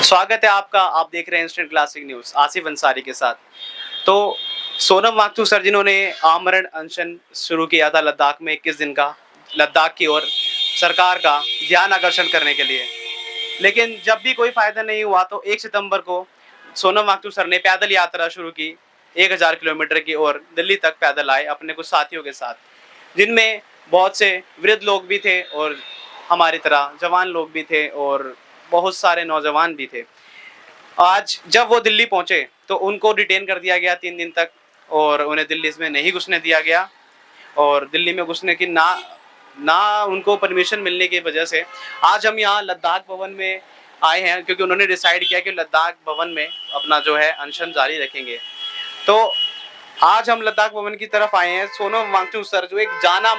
स्वागत है आपका। आप देख रहे हैं instant classic news Asif Ansari के साथ। तो सोनम वांगचुक सर जिन्होंने आमरण अनशन शुरू किया था लद्दाख में 21 दिन का, लद्दाख की ओर सरकार का ध्यान आकर्षण करने के लिए, लेकिन जब भी कोई फ़ायदा नहीं हुआ तो 1 सितंबर को सोनम वांगचुक सर ने पैदल यात्रा शुरू की। 1000 किलोमीटर की ओर दिल्ली तक पैदल आए अपने कुछ साथियों के साथ, जिनमें बहुत से वृद्ध लोग भी थे और हमारी तरह जवान लोग भी थे और बहुत सारे नौजवान भी थे। आज जब वो दिल्ली पहुंचे तो उनको डिटेन कर दिया गया 3 दिन तक और उन्हें दिल्ली में नहीं घुसने दिया गया। और दिल्ली में घुसने की ना ना उनको परमिशन मिलने की वजह से आज हम यहाँ लद्दाख भवन में आए हैं, क्योंकि उन्होंने डिसाइड किया कि लद्दाख भवन में अपना जो है अनशन जारी रखेंगे। तो आज हम लद्दाख भवन की तरफ आए हैं। सोनम वांगचुक सर जो एक जाना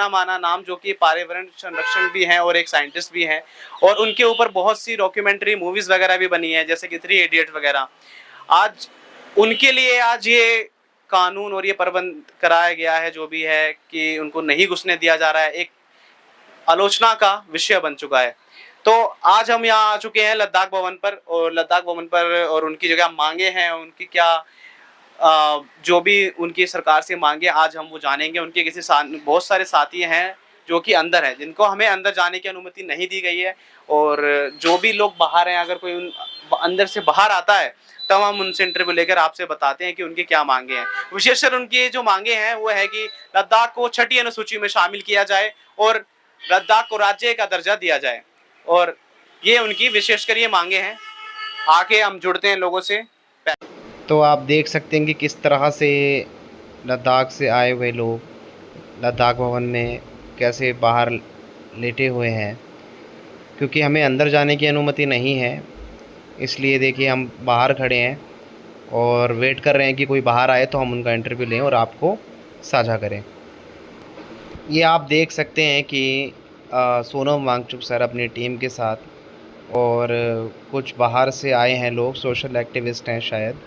माना नाम जो कि पर्यावरण संरक्षण भी हैं और एक साइंटिस्ट भी हैं, और उनके ऊपर बहुत सी डॉक्यूमेंट्री मूवीज वगैरह भी बनी है, जैसे कि 3 इडियट वगैरह। आज उनके लिए आज ये कानून और ये प्रबंध कराया गया है जो भी है कि उनको नहीं घुसने दिया जा रहा है, एक आलोचना का विषय बन चुका है। तो आज हम यहाँ आ चुके हैं लद्दाख भवन पर, और लद्दाख भवन पर और उनकी जगह मांगे हैं, उनकी क्या जो भी उनकी सरकार से मांगे आज हम वो जानेंगे। उनके बहुत सारे साथी हैं जो कि अंदर हैं, जिनको हमें अंदर जाने की अनुमति नहीं दी गई है। और जो भी लोग बाहर हैं, अगर कोई अंदर से बाहर आता है तब हम उनसे इंटरव्यू लेकर आपसे बताते हैं कि उनकी क्या मांगे हैं। विशेषकर उनकी जो मांगे हैं वो है कि लद्दाख को 6ठी अनुसूची में शामिल किया जाए और लद्दाख को राज्य का दर्जा दिया जाए, और ये उनकी विशेषकर ये मांगे हैं। आके हम जुड़ते हैं लोगों से। तो आप देख सकते हैं कि किस तरह से लद्दाख से आए हुए लोग लद्दाख भवन में कैसे बाहर लेटे हुए हैं, क्योंकि हमें अंदर जाने की अनुमति नहीं है। इसलिए देखिए हम बाहर खड़े हैं और वेट कर रहे हैं कि कोई बाहर आए तो हम उनका इंटरव्यू लें और आपको साझा करें। ये आप देख सकते हैं कि सोनम वांगचुक सर अपनी टीम के साथ और कुछ बाहर से आए हैं लोग, सोशल एक्टिविस्ट हैं शायद,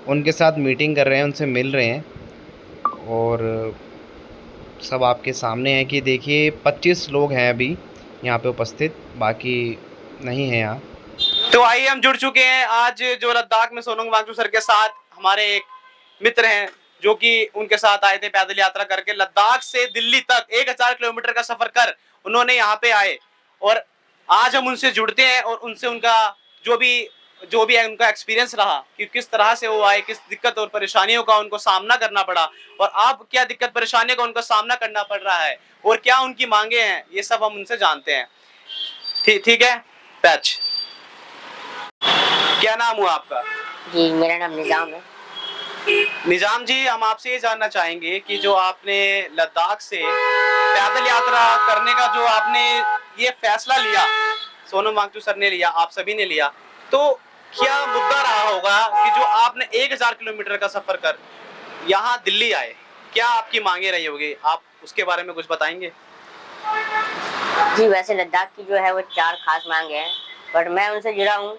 उनके साथ मीटिंग कर रहे हैं, उनसे मिल रहे हैं। और सब आपके सामने है कि देखिए 25 लोग हैं अभी यहाँ पे उपस्थित, बाकी नहीं है यहाँ। तो आइए हम जुड़ चुके हैं आज जो लद्दाख में सोनम वांगचुक सर के साथ हमारे एक मित्र हैं जो कि उनके साथ आए थे पैदल यात्रा करके लद्दाख से दिल्ली तक 1000 किलोमीटर का सफर कर उन्होंने यहाँ पे आए। और आज हम उनसे जुड़ते हैं और उनसे उनका जो भी है उनका एक्सपीरियंस रहा कि किस तरह से वो आए, किस दिक्कत और परेशानियों का उनको सामना करना पड़ा, और अब क्या दिक्कत परेशानियों का उनको सामना करना पड़ रहा है और क्या उनकी मांगे हैं, ये सब हम उनसे जानते हैं। ठीक है पैच, क्या नाम हुआ आपका? जी मेरा नाम निज़ाम है। निजाम जी, हम आपसे ये जानना चाहेंगे कि जो आपने लद्दाख से पैदल यात्रा करने का जो आपने ये फैसला लिया, सोनम वांगचुक सर ने लिया, आप सभी ने लिया, तो क्या मुद्दा रहा होगा कि जो आपने 1000 किलोमीटर का सफर कर यहाँ दिल्ली आए, क्या आपकी मांगे रही होगी? आप उसके बारे में कुछ बताएंगे? जी वैसे लद्दाख की जो है वो 4 खास मांगे हैं, बट मैं उनसे जुड़ा हूँ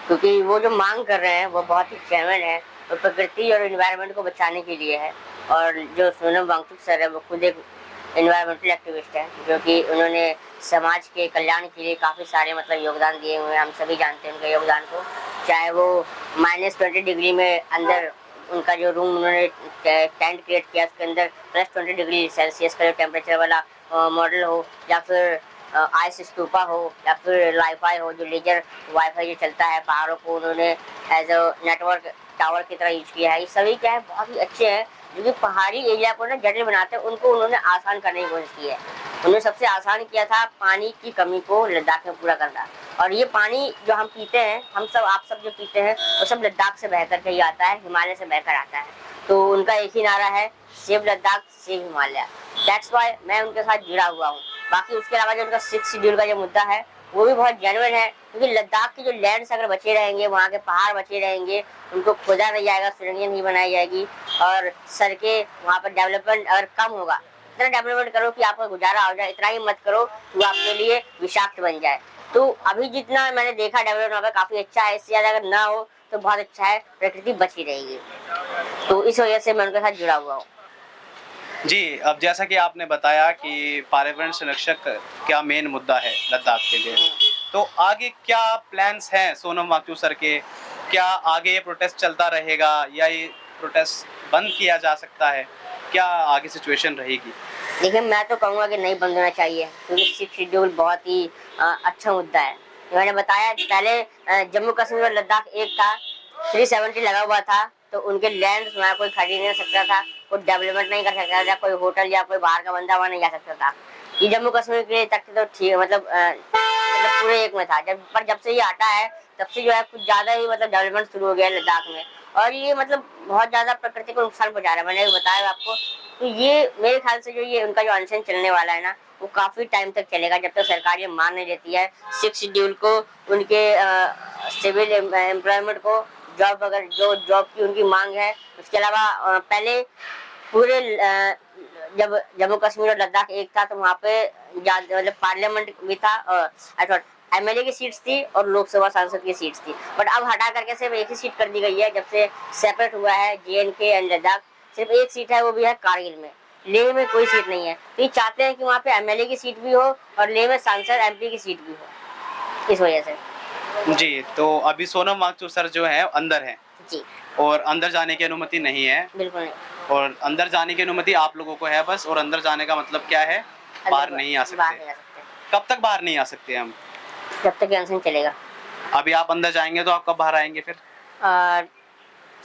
क्योंकि वो जो मांग कर रहे हैं वो बहुत ही जेन्युइन है और प्रकृति और एनवायरनमेंट को बचाने के लिए है। और जो सोनम वांगचुक सर है वो खुद एक एनवायरमेंटल एक्टिविस्ट है, जो कि उन्होंने समाज के कल्याण के लिए काफ़ी सारे योगदान दिए हुए हैं। हम सभी जानते हैं उनके योगदान को, चाहे वो -20 डिग्री में अंदर उनका जो रूम उन्होंने टेंट क्रिएट किया उसके अंदर +20 डिग्री सेल्सियस का जो टेम्परेचर वाला मॉडल हो, या फिर आइस स्तूपा हो, या फिर वाईफाई हो, जो लेजर वाईफाई जो चलता है पहाड़ों को उन्होंने एज अ नेटवर्क टावर की तरह यूज किया है। ये सभी क्या है बहुत ही अच्छे हैं, जो कि पहाड़ी एरिया को ना जटिल बनाते हैं उनको उन्होंने आसान करने की कोशिश की है। उन्होंने सबसे आसान किया था पानी की कमी को लद्दाख में पूरा करना। और ये पानी जो हम पीते हैं, आप सब जो पीते हैं वो सब लद्दाख से बहकर के ही आता है, हिमालय से बहकर आता है। तो उनका एक ही नारा है, save Ladakh save Himalaya. That's why मैं उनके साथ जुड़ा हुआ हूँ। बाकी उसके अलावा जो उनका 6 शेड्यूल का जो मुद्दा है वो भी बहुत जेन्युइन है, क्योंकि लद्दाख के जो लैंड्स अगर बचे रहेंगे, वहाँ के पहाड़ बचे रहेंगे, उनको खोदा नहीं जाएगा, सुरंगें नहीं बनाई जाएगी, और सड़कें वहाँ पर डेवलपमेंट अगर कम होगा, इतना डेवलपमेंट करो कि आपका गुजारा हो जाए, इतना ही मत करो कि आपके लिए विषाक्त बन जाए। तो अभी जितना मैंने देखा डेवलपमेंट वहाँ पर काफ़ी अच्छा है, इससे ज़्यादा अगर ना हो तो बहुत अच्छा है, प्रकृति बची रहेगी। तो इस वजह से मैं उनके साथ जुड़ा हुआ हूँ। जी, अब जैसा कि आपने बताया कि पर्यावरण संरक्षक क्या मेन मुद्दा है लद्दाख के लिए, तो आगे क्या प्लान्स हैं सोनम वांगचुक सर के? क्या आगे ये प्रोटेस्ट चलता रहेगा या ये प्रोटेस्ट बंद किया जा सकता है? क्या आगे सिचुएशन रहेगी? देखिए, मैं तो कहूँगा कि नहीं बंद होना चाहिए, क्योंकि 6 शेड्यूल बहुत ही अच्छा मुद्दा है। मैंने बताया पहले जम्मू कश्मीर और लद्दाख एक था, 370 लगा हुआ था, तो उनके लैंड वहाँ कोई खरीद नहीं सकता था, कोई डेवलपमेंट नहीं कर सकता था, कोई होटल या कोई बाहर का बंदा वहाँ नहीं जा सकता था। ये जम्मू कश्मीर के लिए तक तो ठीक, मतलब पूरे एक में था। जब से ये हटा है, तब से जो है कुछ ज्यादा ही मतलब डेवलपमेंट शुरू हो गया है लद्दाख में, और ये मतलब बहुत ज्यादा प्रकृति को नुकसान पहुंचा रहा है। मैंने बताया आपको, तो ये मेरे ख्याल से जो ये उनका जो अनशन चलने वाला है ना, वो काफी टाइम तक चलेगा, जब तक सरकार ये मान नहीं देती है 6 शेड्यूल को, उनके सिविल एम्प्लॉयमेंट को, जॉब अगर जो जॉब की उनकी मांग है। उसके अलावा पहले पूरे जब जम्मू कश्मीर और लद्दाख एक था, तो वहाँ पे मतलब पार्लियामेंट भी था, एमएलए की सीट्स थी और लोकसभा सांसद की सीट्स थी, बट अब हटा करके सिर्फ एक ही सीट कर दी गई है। जब से सेपरेट हुआ है JNK एंड लद्दाख, सिर्फ एक सीट है, वो भी है कारगिल में। लेह में कोई सीट नहीं है, तो ये चाहते हैं कि वहाँ पे एमएलए की सीट भी हो और लेह में सांसद MP की सीट भी हो, इस वजह से। जी, तो अभी सोनम वांगचुक सर जो है अंदर हैं जी, और अंदर जाने की अनुमति नहीं है, बिल्कुल नहीं। और अंदर जाने की अनुमति आप लोगों को है बस, और अंदर जाने का मतलब क्या है? बाहर नहीं आ बाहर सकते। नहीं आ सकते, कब तक बाहर नहीं आ सकते हम? जब तक अनशन चलेगा। अभी आप अंदर जाएंगे तो आप कब बाहर आएंगे फिर? और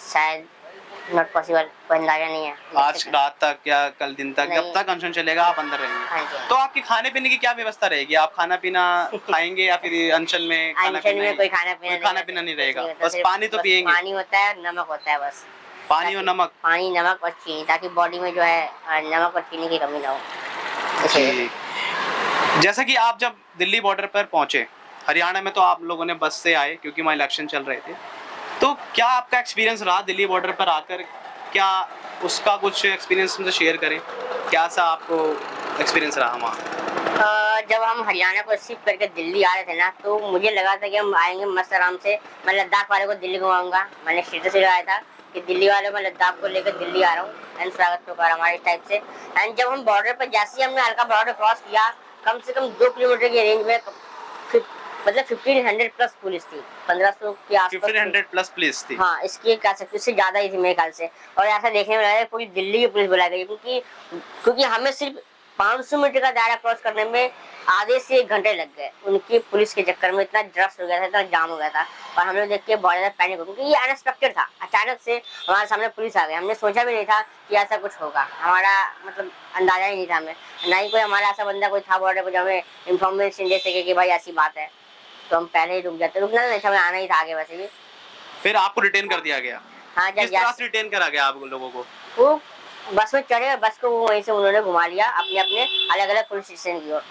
शायद नॉट पॉसिबल, कोई अंदाजा नहीं है। आज रात तक या कल दिन तक, जब नहीं। तक अनशन चलेगा आप अंदर रहेंगे। हाँ जी। तो आपके खाने पीने की क्या व्यवस्था रहेगी? आप खाना पीना खाएंगे या फिर अनशन में खाना अनशन पीना में ही? कोई खाना पीना नहीं रहेगा, होता, बस सिर्फ पानी तो बस पिएंगे। पानी होता है, नमक होता है बस। पानी और नमक। पानी, नमक और चीनी, ताकि बॉडी में जो है नमक और चीनी की कमी ना हो। जी। जैसा कि आप जब दिल्ली बॉर्डर पर पहुंचे, हरियाणा में तो आप लोगों ने बस से आए क्योंकि वहाँ इलेक्शन चल रहे थे, तो क्या आपका एक्सपीरियंस रहा दिल्ली बॉर्डर पर आकर? क्या उसका कुछ एक्सपीरियंस मुझे शेयर करें, क्या सा आपको एक्सपीरियंस रहा वहाँ? जब हम हरियाणा को रिसीव करके दिल्ली आ रहे थे ना, तो मुझे लगा था कि हम आएंगे मस्त आराम से, मैं लद्दाख वाले को दिल्ली घुमाऊंगा। मैंने स्टेटस लगाया था कि दिल्ली वाले मैं लद्दाख को लेकर दिल्ली आ रहा हूँ, एंड स्वागत तो करा हमारे टाइप से। एंड जब हम बॉर्डर पर जैसे ही हमने हल्का बॉर्डर क्रॉस किया, कम से कम 2 किलोमीटर की रेंज में मतलब 1500 प्लस पुलिस थी, 1500 के आसपास 1500 प्लस पुलिस थी। हाँ, इसकी कह सकते, इससे ज्यादा ही थी मेरे ख्याल से। और ऐसा देखने में लगा है पूरी दिल्ली की पुलिस बुलाई गई, क्योंकि हमें सिर्फ 500 मीटर का दायरा क्रॉस करने में आधे से 1 घंटे लग गए। उनकी पुलिस के चक्कर में इतना रश हो गया था, इतना जाम हो गया था, और हम लोग देख के बहुत ज्यादा पैनिक हो, क्योंकि ये अनएक्सपेक्टेड था। अचानक से हमारे सामने पुलिस आ गई, हमने सोचा भी नहीं था कि ऐसा कुछ होगा, हमारा मतलब अंदाजा ही नहीं था हमें, ना ही कोई हमारा ऐसा बंदा कोई था बॉर्डर पर जो हमें इन्फॉर्मेशन दे सके कि भाई ऐसी बात है, तो हम पहले ही रुक जाते। रुकना नहीं था, हमें आना ही था आगे वैसे भी। फिर आपको रिटेन कर दिया गया? हाँ, किस तरह से रिटेन करा गया आप लोगों को? वो बस में चढ़े और बस को वो वहीं से उन्होंने घुमा लिया अपने अपने अलग अलग पुलिस स्टेशन की ओर।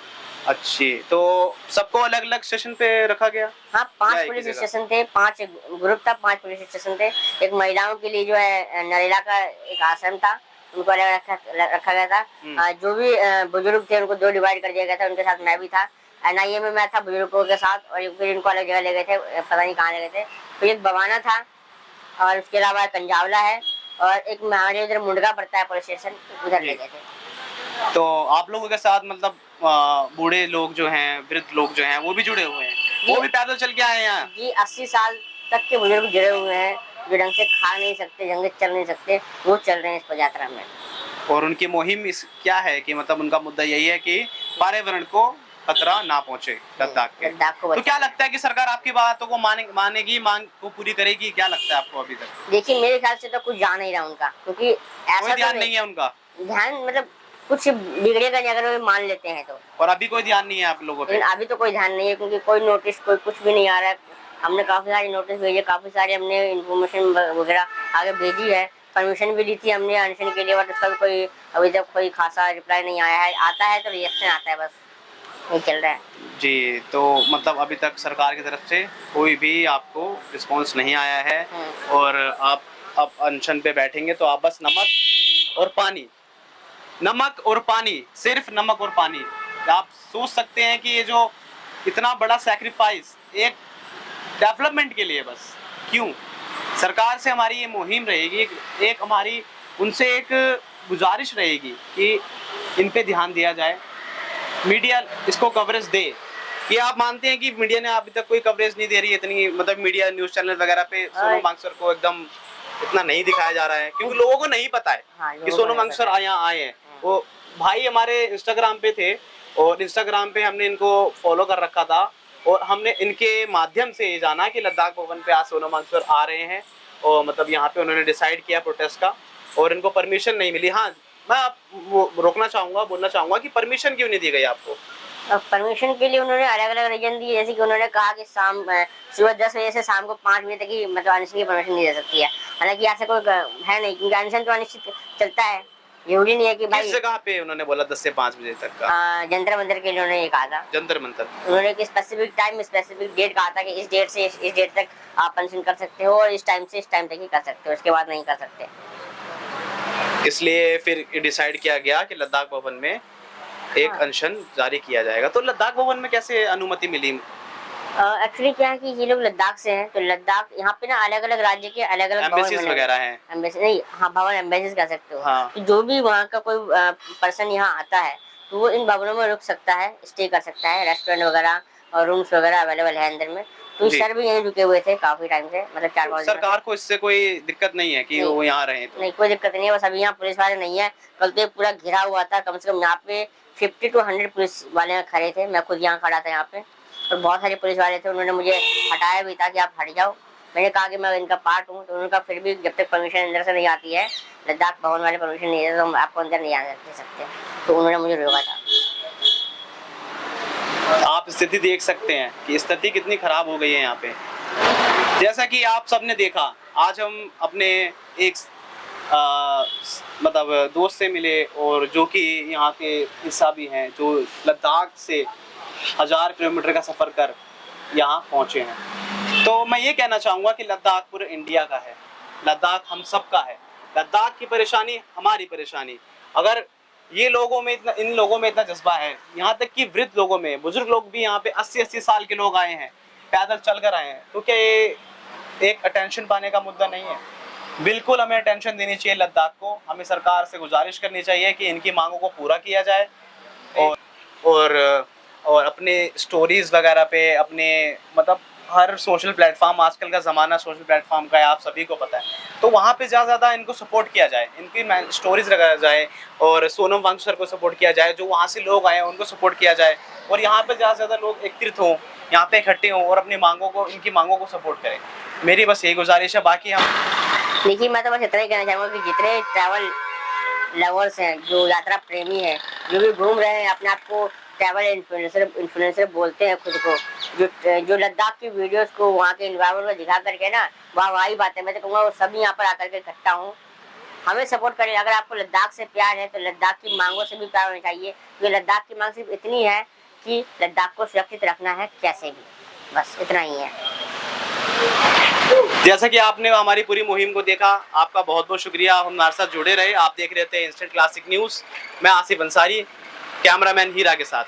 अच्छी, तो सबको अलग अलग स्टेशन पे रखा गया? हाँ, 5 पुलिस स्टेशन थे, 5 ग्रुप था, 5 पुलिस स्टेशन थे। एक महिलाओं के लिए जो है नरेला का एक आश्रम था, उनको अलग रखा गया था। जो भी बुजुर्ग थे उनको 2 डिवाइड कर दिया गया था, उनके साथ मैं भी था। NIA में मैं था बुजुर्गों के साथ, और फिर इनको अलग जगह ले गए थे, पता नहीं कहाँ ले गए थे। तो एक बवाना था, और उसके अलावा कंजावला है, और एक हमारे इधर मुंडगा पड़ता है पुलिस स्टेशन, उधर ले गए थे। तो आप लोगों के साथ मतलब बूढ़े लोग जो हैं, वृद्ध लोग जो हैं, वो भी जुड़े हुए हैं? वो भी पैदल चल के आए हैं यहाँ? जी, 80 साल तक के बुजुर्ग जुड़े हुए हैं, जो ढंग से खा नहीं सकते, ढंग से चल नहीं सकते, वो चल रहे हैं इस पदयात्रा में। और उनकी मुहिम इस क्या है कि मतलब उनका मुद्दा यही है कि पर्यावरण को खतरा ना पहुंचे लद्दाख के। तो क्या लगता है कि सरकार आपकी बातों को मानेगी, मांग को पूरी करेगी? क्या लगता है आपको अभी तक? देखिए, मेरे ख्याल से तो कुछ जान नहीं रहा उनका, क्योंकि ऐसा ध्यान नहीं है उनका। ध्यान मतलब कुछ बिगड़ेगा नहीं अगर वो मान लेते हैं तो। और अभी कोई ध्यान नहीं है आप लोगों पे? अभी तो कोई ध्यान नहीं है, क्योंकि कोई नोटिस, कोई कुछ भी नहीं आ रहा है। हमने काफी सारे नोटिस भेजे, काफी सारे हमने इन्फॉर्मेशन वगैरह आगे भेजी है, परमिशन भी ली थी हमने अनशन के लिए, बट उसका भी कोई अभी तक कोई खासा रिप्लाई नहीं आया है। आता है तो रिएक्शन आता है, बस ये चल रहा है। जी, तो मतलब अभी तक सरकार की तरफ से कोई भी आपको रिस्पॉन्स नहीं आया है, और आप अब अनशन पे बैठेंगे तो आप बस नमक और पानी, सिर्फ नमक और पानी। आप सोच सकते हैं कि ये जो इतना बड़ा सैक्रिफाइस एक डेवलपमेंट के लिए, बस क्यों? सरकार से हमारी ये मुहिम रहेगी, एक हमारी उनसे एक गुजारिश रहेगी कि इन पे ध्यान दिया जाए, मीडिया इसको कवरेज दे, ये आप मानते हैं कि मीडिया ने अभी तक कोई कवरेज नहीं दे रही है इतनी, मतलब मीडिया न्यूज़ चैनल वगैरह पे सोनम वांगचुक को एकदम इतना नहीं दिखाया जा रहा है, क्योंकि लोगों को नहीं पता है हाँ, कि लोगों को सोनम नहीं वांगचुक पता। यहाँ आए हैं। वो भाई हमारे इंस्टाग्राम पे थे और इंस्टाग्राम पे हमने इनको फॉलो कर रखा था और हमने इनके माध्यम से ये जाना कि लद्दाख भवन पे आज सोनम वांगचुक आ रहे हैं और मतलब यहाँ पे उन्होंने डिसाइड किया प्रोटेस्ट का और इनको परमिशन नहीं मिली। हाँ, मैं आप वो रोकना चाहूँगा, बोलना चाहूँगा कि परमिशन क्यों नहीं दी गई आपको? परमिशन के लिए उन्होंने अलग अलग रीजन दिए, जैसे कि उन्होंने कहा कि सुबह 10 बजे से शाम को 5 बजे तक ही मतलब अनशन की परमिशन दी जा सकती है। हालांकि ऐसा कोई है नहीं, क्योंकि अनशन तो अनिश्चित चलता है, जरूरी नहीं है कि भाई। किस जगह पे उन्होंने बोला 10 से 5 बजे तक का? जंतर मंतर के लिए उन्होंने ये कहा था। जंतर मंतर। उन्होंने एक स्पेसिफिक टाइम स्पेसिफिक डेट कहा था कि इस डेट से इस डेट तक आप अनशन कर सकते हो और इस टाइम से इस टाइम तक ही कर सकते हो, उसके बाद नहीं कर सकते। इसलिए फिर डिसाइड किया गया कि लद्दाख भवन में एक अनशन जारी किया जाएगा। तो लद्दाख भवन में कैसे अनुमति मिली? एक्चुअली क्या है कि ये लोग लद्दाख से हैं, तो लद्दाख यहाँ पे ना अलग अलग राज्य के अलग अलग एम्बेसीज वगैरह हैं। एम्बेसी नहीं, हाँ भवन एम्बेसीज कह सकते हो। हाँ। तो जो भी वहाँ का कोई पर्सन यहाँ आता है तो वो इन भवनों में रुक सकता है, स्टे कर सकता है, रेस्टोरेंट वगैरह और रूम्स वगैरह अवेलेबल है अंदर में। तो जी। सर भी यहीं रुके हुए थे काफी टाइम से, मतलब 4-5 दिन। सरकार को इससे कोई दिक्कत नहीं है कि नहीं। वो यहाँ रहे? तो नहीं, कोई दिक्कत नहीं है, बस अभी यहाँ पुलिस वाले नहीं है। कल तो ये पूरा घिरा हुआ था, कम से कम यहाँ पे 50 to 100 पुलिस वाले यहाँ खड़े थे। मैं खुद यहाँ खड़ा था यहाँ पे और बहुत सारे पुलिस वाले थे, उन्होंने मुझे हटाया भी था कि आप हट जाओ। मैंने कहा कि मैं इनका पार्ट हूँ, तो उन्होंने कहा फिर भी जब तक परमिशन अंदर से नहीं आती है, लद्दाख भवन वाले परमिशन नहीं देते तो हम आपको अंदर नहीं आने दे सकते। तो उन्होंने मुझे रोका था। आप स्थिति देख सकते हैं कि स्थिति कितनी खराब हो गई है यहाँ पे। जैसा कि आप सबने देखा, आज हम अपने एक मतलब दोस्त से मिले और जो कि यहाँ के हिस्सा भी हैं, जो लद्दाख से 1000 किलोमीटर का सफ़र कर यहाँ पहुँचे हैं। तो मैं ये कहना चाहूँगा कि लद्दाख पूरे इंडिया का है, लद्दाख हम सब का है। लद्दाख की परेशानी हमारी परेशानी। अगर ये लोगों में इतना, इन लोगों में इतना जज्बा है, यहाँ तक कि वृद्ध लोगों में, बुजुर्ग लोग भी यहाँ पे 80-80 साल के लोग आए हैं, पैदल चल कर आए हैं, तो क्या ये एक अटेंशन पाने का मुद्दा नहीं है? बिल्कुल हमें अटेंशन देनी चाहिए लद्दाख को। हमें सरकार से गुजारिश करनी चाहिए कि इनकी मांगों को पूरा किया जाए और अपने स्टोरीज वगैरह पे, अपने मतलब हर सोशल प्लेटफॉर्म, आजकल का ज़माना सोशल प्लेटफॉर्म का है, आप सभी को पता है, तो वहाँ पे ज़्यादा इनको सपोर्ट किया जाए, इनकी स्टोरीज लगाया जाए और सोनम वांगचुक सर को सपोर्ट किया जाए, जो वहाँ से लोग आए हैं उनको सपोर्ट किया जाए और यहाँ पे ज़्यादा लोग एकत्रित हों, यहाँ पे इकट्ठे हों और अपनी मांगों को, इनकी मांगों को सपोर्ट करें। मेरी बस यही गुजारिश है। बाकी हम देखिए, मैं तो बस इतना ही कहना चाहूँगा कि जितने ट्रैवल लवर्स हैं, जो यात्रा प्रेमी हैं, जो भी घूम रहे हैं, अपने आप को ट्रैवल इन्फ्लुएंसर बोलते हैं खुद को, जो लद्दाख की वीडियोस को वहाँ के इन्वायरमेंट को दिखा करके ना वाह बात है, मैं तो कहूँगा वो सभी यहाँ पर आकर के इकट्ठा हूँ, हमें सपोर्ट करें। अगर आपको लद्दाख से प्यार है तो लद्दाख की मांगों से भी प्यार होना चाहिए, क्योंकि लद्दाख की मांग सिर्फ इतनी है कि लद्दाख को सुरक्षित रखना है कैसे भी, बस इतना ही है। जैसा कि आपने हमारी पूरी मुहिम को देखा, आपका बहुत बहुत शुक्रिया। आप हमारे साथ जुड़े रहे। आप देख रहे थे इंस्टेंट क्लासिक न्यूज़। मैं आसिफ अंसारी, कैमरामैन हीरा के साथ।